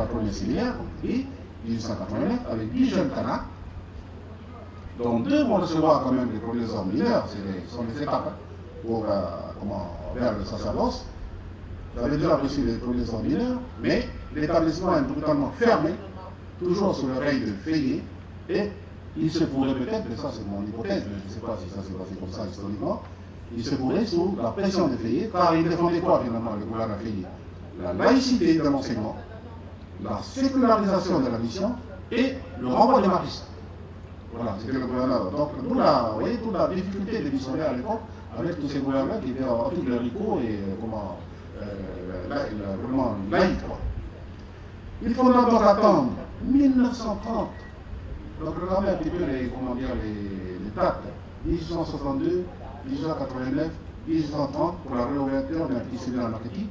la première séminaire, et 1889, avec 10 jeunes Kanaks, dont 2 vont recevoir quand même les premiers hommes mineurs, ce sont les étapes pour, vers le sacerdoce. Vous avez déjà reçu les premiers hommes mineurs, mais l'établissement est brutalement fermé, toujours sous le règne de Fayet, et il se pourrait peut-être, mais ça c'est mon hypothèse, mais je ne sais pas si ça s'est passé comme ça historiquement, il se pourrait sous la pression de Fayet, car il défendait quoi finalement le gouvernement Fayet? La laïcité de l'enseignement, la sécularisation de la mission et le renvoi des maristes. Voilà, c'était le gouverneur. Donc, vous voyez toute la difficulté des missionnaires à l'époque, avec tous ces gouverneurs qui étaient en tout cléricaux et vraiment laïcs. Il faudra donc attendre 1930. Donc, regardez un petit peu les dates. 1862, 1889, 1830 pour la réouverture d'un petit séminaire en Marquetti,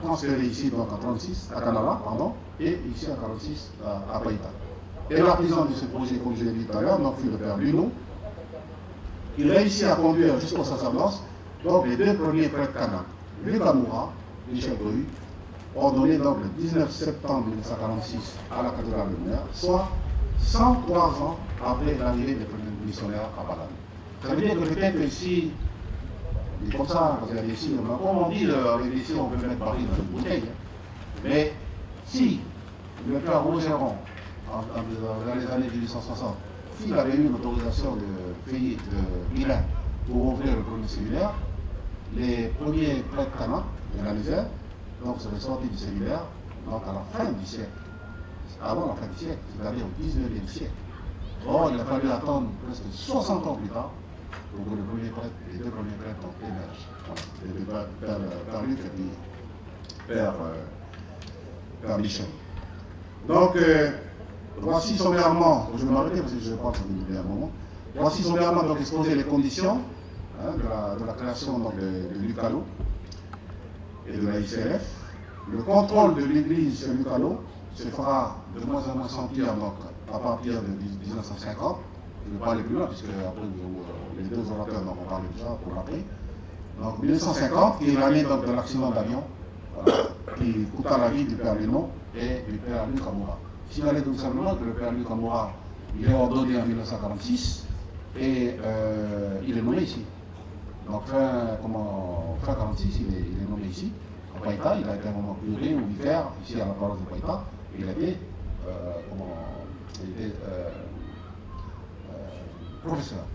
transféré ici donc en 36, à Canada, pardon, et ici en 46 à Païta. Et l'artisan de ce projet, comme je l'ai dit tout à l'heure, donc fut le père Luno. Il réussit à conduire jusqu'au sacerdoce donc les 2 premiers prêtres canadiens, Lucas Moura, Michel Cohu, ordonnés donc le 19 septembre 1946 à la cathédrale de Montréal, soit 103 ans après l'arrivée des premiers missionnaires à Balane. Ça veut dire que peut-être ici, comme ça, parce qu'il y a des signes, comme on dit, avec des signes, on peut mettre Paris dans une bouteille. Mais si le père Rogeron, dans les années 1860, s'il avait eu l'autorisation de Fayet de Milan pour ouvrir le premier séminaire, les premiers prêtres canadiens de la misère, donc seraient sortis du séminaire donc à la fin du siècle, avant la fin du siècle, c'est-à-dire au 19e siècle. Or, il a fallu attendre presque 60 ans plus tard pour que les 2 premiers prêtres émergent. Voilà. Père Luc et puis Père Michel. Donc, voici sommairement, je vais m'arrêter parce que je ne vais pas vous un moment, voici sommairement donc exposer les conditions de la création donc, de l'UCALO et de la ICLF. Le contrôle de l'Église sur l'UCALO se fera de moins en moins sentir donc, à partir de 1950. Je ne vais pas aller plus loin, puisque après, les 2 orateurs en ont parlé déjà pour rappeler. Donc 1950, qui est l'année de l'accident d'avion, voilà, qui coûta la vie du père Lénon et du père Luc Amoura. Signalez tout simplement que le père Luc Amoura, il est ordonné en 1946 et il est nommé ici. Donc fin 1946, il est nommé ici, à Païta. Il a été un moment curé ou vicaire ici à la paroisse de Païta. Il a été, professeur.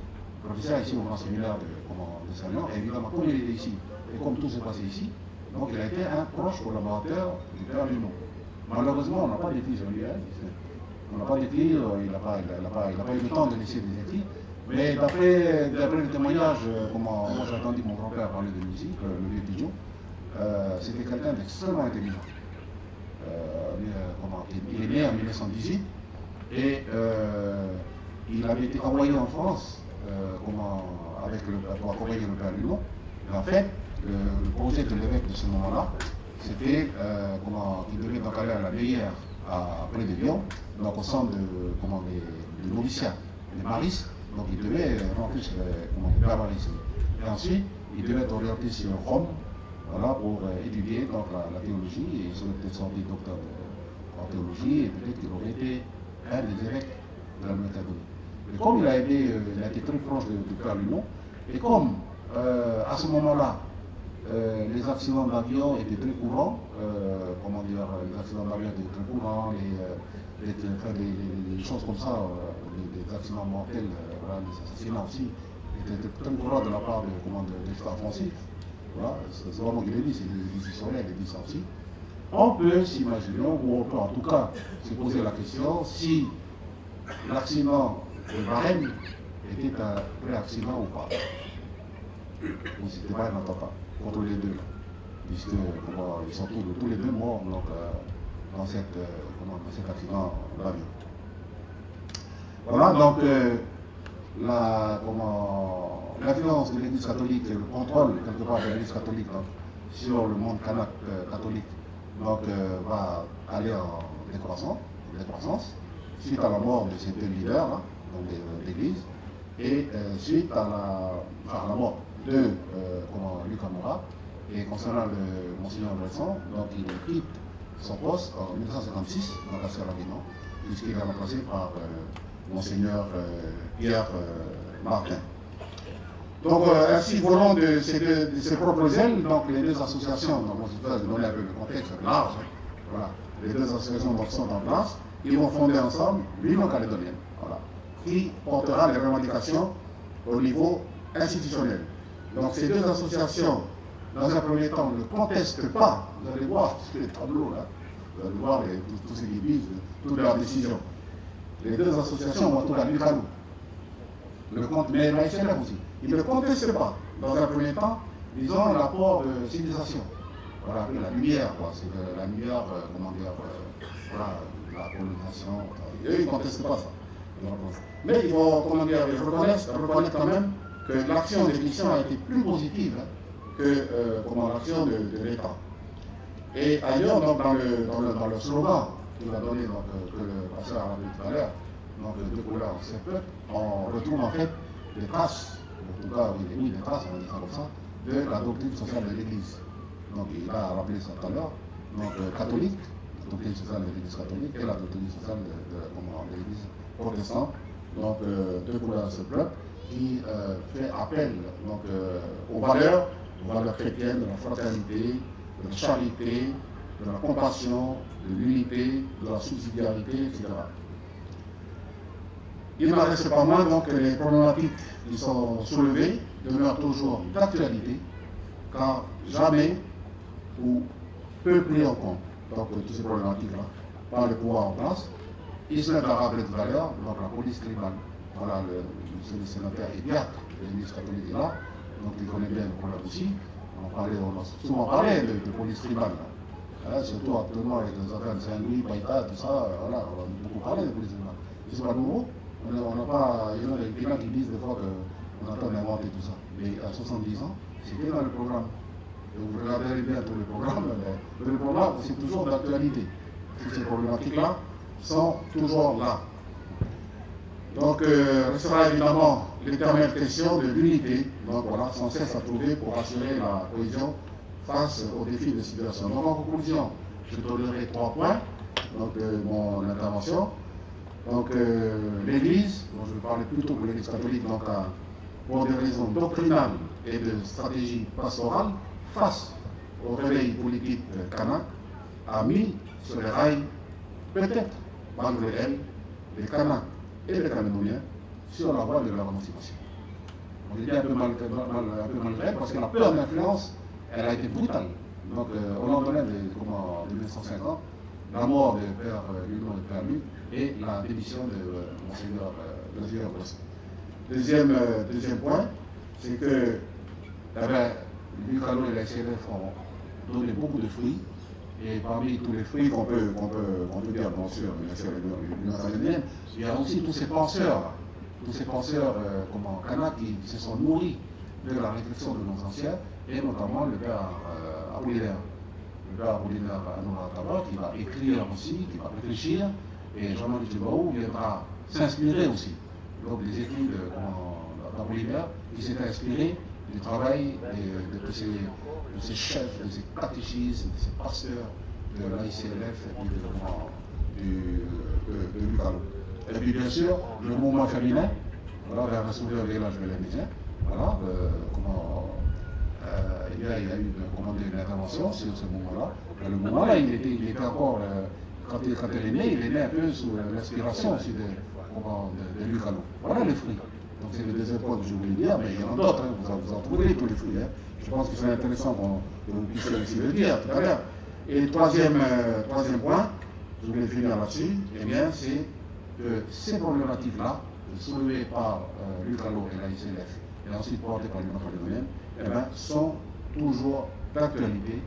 Professeur ici au grand séminaire de Saint-Léon. Et évidemment, comme il était ici, et comme tout s'est passé ici, donc il a été un proche collaborateur du père Luno. Malheureusement, on n'a pas d'écrits sur lui. On n'a pas d'écrits, il n'a pas eu le temps de laisser des écrits. Mais d'après le témoignage, moi j'ai entendu mon grand-père parler de musique, le vieux Pidgeot, c'était quelqu'un d'extrêmement intelligent. Il est né en 1918 et il avait été envoyé en France pour accompagner le père Luno. Et en fait, le projet de l'évêque de ce moment-là, c'était il devait donc aller à la Meillère, près de Lyon, donc au centre de noviciat, des maristes. Donc il devait rentrer chez les pères maristes. Et ensuite, il devait être orienté sur Rome, voilà, pour étudier donc, la théologie, et il serait peut-être sorti docteur en théologie, et peut-être qu'il aurait été un des évêques de la Nouvelle-Calédonie. Et comme il a été très proche du père Luno, et comme à ce moment-là, les accidents d'avion étaient très courants, les accidents d'avion étaient très courants, des choses comme ça, des accidents mortels, des assassinats aussi, étaient très courants de la part de l'État français. Voilà, c'est vraiment qu'il est dit, c'est des historiens qui disent ça aussi. On peut s'imaginer, ou on peut en tout cas se poser la question si l'accident de Bahreïn était un vrai accident ou pas. Ou si c'était pas un attentat contre les 2. Puisque ils sont tous les 2 morts donc, dans cet accident d'avion. Voilà, donc l'influence de l'Église catholique et le contrôle quelque part de l'Église catholique donc, sur le monde kanak catholique donc, va aller en décroissance suite à la mort de ces 2 leaders hein, de l'Église et suite à la mort de Luc Amoura. Et concernant le Monseigneur Bresson, donc il quitte son poste en 1956 dans la Sierra Leone, puisqu'il est remplacé par Monseigneur Pierre Martin. Donc, ainsi, volant de ses propres ailes, donc les deux associations, donc je vais donner un peu le contexte large, voilà, les deux associations donc, sont en place, ils vont fonder ensemble l'Union calédonienne, voilà, qui portera les revendications au niveau institutionnel. Donc, ces deux associations, dans un premier temps, ne contestent pas, vous allez voir sur les tableaux là, vous allez voir tous ces qui disent, toutes leurs décisions. Les deux associations ont tout à l'UCALO, mais la SNF aussi. Ils ne contestent pas, dans un premier temps, disons l'apport de civilisation. Voilà, la lumière, quoi. C'est la lumière, comment dire, voilà, la colonisation. Eux, ils ne contestent pas ça. Mais ils vont, comment dire, ils reconnaissent quand même que l'action des missions a été plus positive que l'action de l'État. Et ailleurs, donc, dans le slogan qu'il a donné, donc, que le pasteur a rappelé tout à l'heure, donc deux couleurs, c'est peuple, on retrouve en fait des traces, en tout cas, oui, des traces, on dit ça comme ça, de la doctrine sociale de l'Église. Donc il a rappelé ça tout à l'heure, donc catholique, la doctrine sociale de l'Église catholique et la doctrine sociale de l'Église protestante, donc deux couleurs de ce peuple qui fait appel donc, aux valeurs chrétiennes, de la fraternité, de la charité, de la compassion, de l'unité, de la subsidiarité, etc. Il n'en reste pas moins donc que les problématiques qui sont soulevées demeurent toujours d'actualité, car jamais ou peu pris en compte donc toutes ces problématiques-là par le pouvoir en place. Islam l'a rappelé tout à l'heure, donc la police tribale, voilà, le sénateur Ediac, le ministre catholique est là, donc il connaît bien le problème aussi. On a souvent parlé de police tribale, surtout actuellement avec les affaires de Saint-Louis, Baïta, tout ça, voilà, on a beaucoup parlé de police tribale. Et c'est pas nouveau. Il y en a des gens qui disent des fois qu'on est en train d'inventer tout ça. Mais à 70 ans, c'était dans le programme. Et vous regardez bien tous les programmes, le programme, c'est toujours d'actualité. Toutes ces problématiques-là sont toujours là. Donc, restera évidemment l'éternelle question de l'unité, donc voilà, sans cesse à trouver pour assurer la cohésion face aux défis de situation. Donc, en conclusion, je donnerai 3 points donc, de mon intervention. Donc, l'Église, dont je vais parler plutôt pour l'Église catholique, donc, pour des raisons doctrinales et de stratégie pastorale, face au réveil politique kanak, a mis sur les rails, peut-être, malgré elle, les Kanaks et les Calédoniens sur la voie de leur émancipation. On était un peu malgré elle parce que la peur d'influence, elle a été brutale. Donc, au lendemain de 1950, la mort du père Luno et père Luc et la démission de Monseigneur Bosse. Deuxième point, c'est que l'UCALO et la SNF ont donné beaucoup de fruits, et parmi tous les fruits qu'on peut dire, bien sûr, l'Union calédonienne, il y a aussi tous ces penseurs kanak qui se sont nourris de la réflexion de nos anciens, et notamment le père Apollinaire. Le père Apollinaire Anoura qui va écrire aussi, qui va réfléchir, et Jean-Marie Tchibaou viendra s'inspirer aussi. Donc les écrits d'Apollinaire, qui s'étaient inspirés du travail de tous ces chefs, de ces catéchistes, de ces pasteurs de l'AICLF et de l'UCALO. Et puis bien sûr, le mouvement féminin, voilà, vers la souverain village vélémésien, voilà, il y a eu une intervention sur ce mouvement-là. Le mouvement-là, il était encore, quand elle est née, il est né un peu sous l'inspiration aussi de l'UCALO. Voilà les fruits. Donc c'est le deuxième point que je voulais dire, mais il y en a d'autres, hein, vous en trouverez tous les fruits. Hein. Je pense que c'est intéressant que vous puissiez aussi le dire tout à l'heure. Et troisième point, je voulais finir là-dessus, eh bien c'est que ces problématiques-là, soulevées par l'UCALO et la ICLF, et ensuite portées par l'Union calédonienne, eh bien, sont toujours d'actualité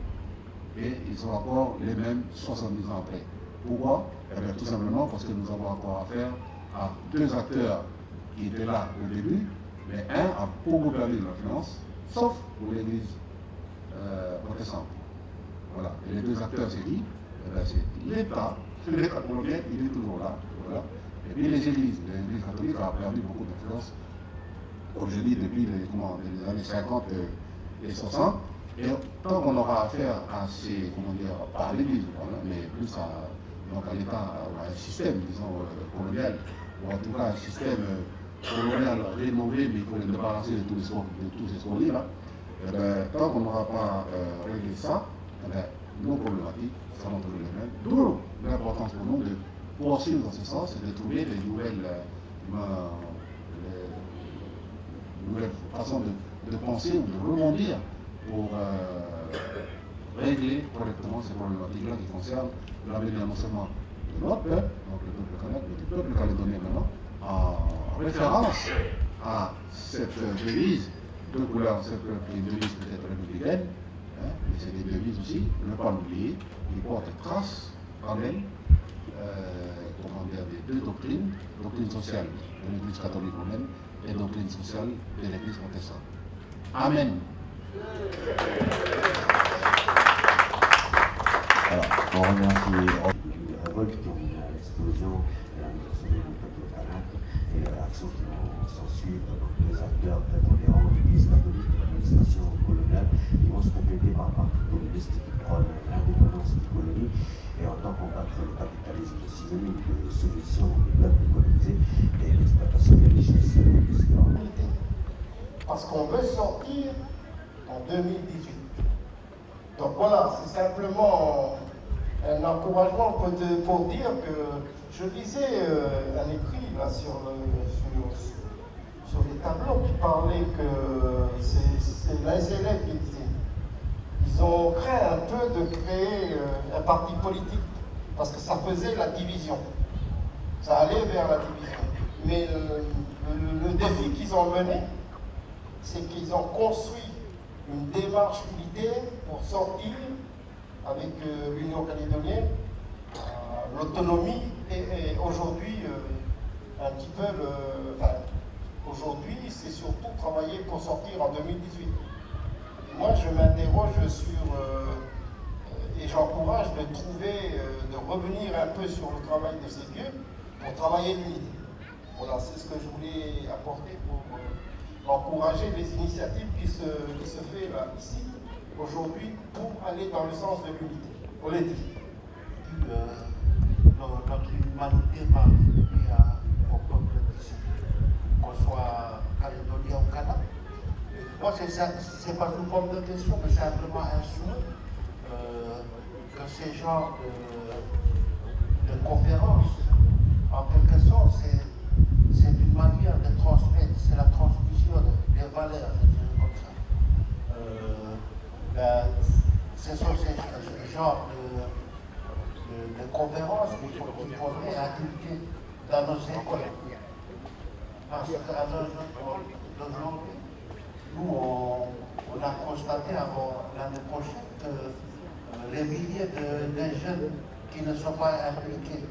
et ils sont encore les mêmes 70 ans après. Pourquoi? Eh bien, tout simplement parce que nous avons encore affaire à deux acteurs qui étaient là au début, mais un a beaucoup perdu de l'influence, sauf pour l'Église protestante. Voilà. Et les deux acteurs, c'est qui? Eh c'est l'État colonial, il est toujours là. Voilà. Et puis les églises catholiques ont perdu beaucoup d'influence, comme je dis, depuis les années 50 et 60. Et tant qu'on aura affaire à ces, comment dire, pas à l'Église, mais plus à, donc à l'État, ou à un système, disons, colonial, ou en tout cas un système colonial rénové, mais il faut le débarrasser de tous ces scories-là, eh bien, tant qu'on n'aura pas réglé ça, eh bien, nos problématiques seront toujours les mêmes. D'où l'importance pour nous de poursuivre dans ce sens et de trouver des nouvelles façons de penser ou de rebondir pour régler correctement ces problématiques-là qui concernent l'avenir non seulement de notre peuple, donc le peuple kanak, mais du peuple calédonien maintenant, en référence à cette devise de couleur, cette qui est une devise peut-être républicaine, hein, mais c'est des devises aussi, ne pas l'oublier, qui portent trace quand même comment dire, des deux doctrines, doctrine sociale de l'Église catholique romaine et doctrine sociale de l'Église protestante. Amen. Alors, on remercie les révoltes qui ont mis à l'explosion et la migration du peuple kanak et l'action qui vont s'en suivre. Donc, les acteurs prépondérants de l'Église catholique et l'administration coloniale qui vont se compléter par un parti communiste qui prône l'indépendance des colonies et entend combattre le capitalisme synonyme de soumission des peuples colonisés et l'exploitation des richesses musicales. Parce qu'on veut sortir en 2018. Donc voilà, c'est simplement un encouragement pour dire que je lisais un écrit là, sur les tableaux qui parlait que c'est les élèves qui disaient. Ils ont craint un peu de créer un parti politique parce que ça faisait la division. Ça allait vers la division. Mais le défi qu'ils ont mené, c'est qu'ils ont construit une démarche unitaire pour sortir avec l'Union calédonienne, l'autonomie et aujourd'hui un petit peu aujourd'hui c'est surtout travailler pour sortir en 2018. Et moi je m'interroge sur et j'encourage de trouver, de revenir un peu sur le travail de ces vieux pour travailler l'unité. Voilà, c'est ce que je voulais apporter pour encourager les initiatives qui se fait là, ici, aujourd'hui, pour aller dans le sens de l'unité. On l'a dit. Notre humanité va arriver au peuple d'ici, qu'on soit calédonien ou kanak. Moi, c'est pas une forme de question, mais c'est simplement un souhait que ces genres de conférences, en quelque sorte, c'est une manière de transmettre, c'est la transmission des valeurs, je dirais comme ça. Ce sont ces genres de conférences qu'il faudrait inculquer dans nos écoles. Parce qu'à aujourd'hui, nous, on a constaté avant l'année prochaine que les milliers de jeunes qui ne sont pas impliqués,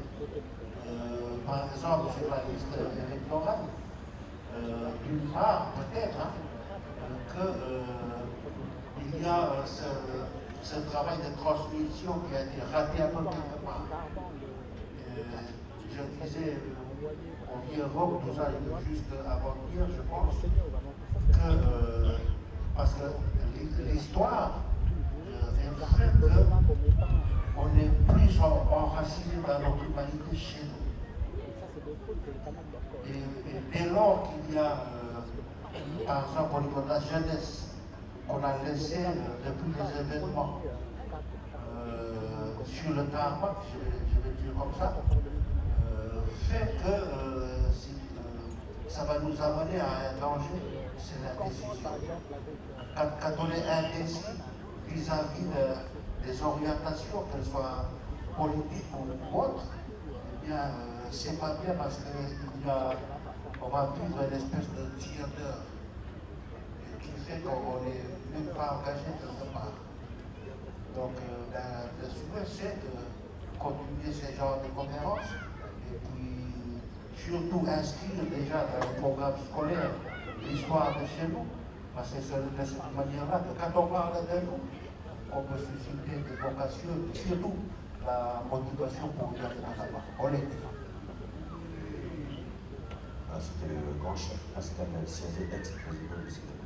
par exemple sur la liste électorale, d'une part, peut-être, qu'il y a ce travail de transmission qui a été raté un peu quelque part. Je disais, on dit Europe, tout ça, juste avant-hier, je pense, que, parce que l'histoire est fait qu'on est plus enraciné dans notre humanité chez nous. Et dès lors qu'il y a, par exemple, au niveau de la jeunesse, qu'on a laissé depuis les événements sur le tarmac, je vais dire comme ça, fait que ça va nous amener à un danger, c'est l'indécision. Quand on est indécis vis-à-vis des orientations, qu'elles soient politiques ou autres, eh bien, c'est pas bien parce qu'on va vivre une espèce de tiers-d'heure qui fait qu'on n'est même pas engagé quelque part. Donc, le souhait, c'est de continuer ce genre de conférences et puis surtout inscrire déjà dans le programme scolaire l'histoire de chez nous, parce que c'est de cette manière-là que quand on parle de nous, on peut susciter des vocations, surtout la motivation pour y aller là-bas. On l'est. C'était le grand chef Pascal Siazet, ex-président du CDP.